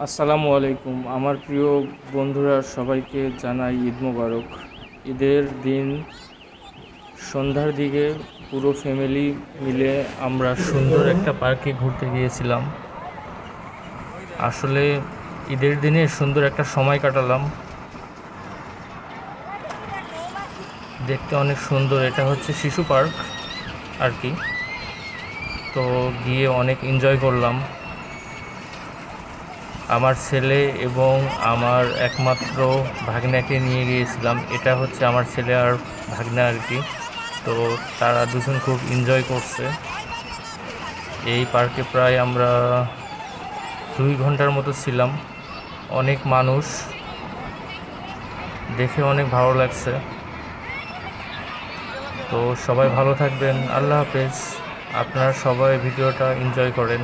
আসসালামু আলাইকুম। আমার প্রিয় বন্ধুরা সবাইকে জানাই ঈদ মোবারক। ঈদের দিন সন্ধ্যার দিকে পুরো ফ্যামিলি মিলে আমরা সুন্দর একটা পার্কে ঘুরতে গিয়েছিলাম। আসলে ঈদের দিনে সুন্দর একটা সময় কাটালাম, দেখতে অনেক সুন্দর। এটা হচ্ছে শিশু পার্ক আর কি। তো গিয়ে অনেক এনজয় করলাম। আমার ছেলে এবং আমার একমাত্র ভাগ্নাকে নিয়ে গিয়েছিলাম। এটা হচ্ছে আমার ছেলে আর ভাগ্না আর কি। তো তারা দুজন খুব এনজয় করছে। এই পার্কে প্রায় আমরা 2 ঘন্টার মতো ছিলাম। অনেক মানুষ, দেখে অনেক ভালো লাগছে। তো সবাই ভালো থাকবেন, আল্লাহ হাফেজ। আপনারা সবাই ভিডিওটা এনজয় করেন।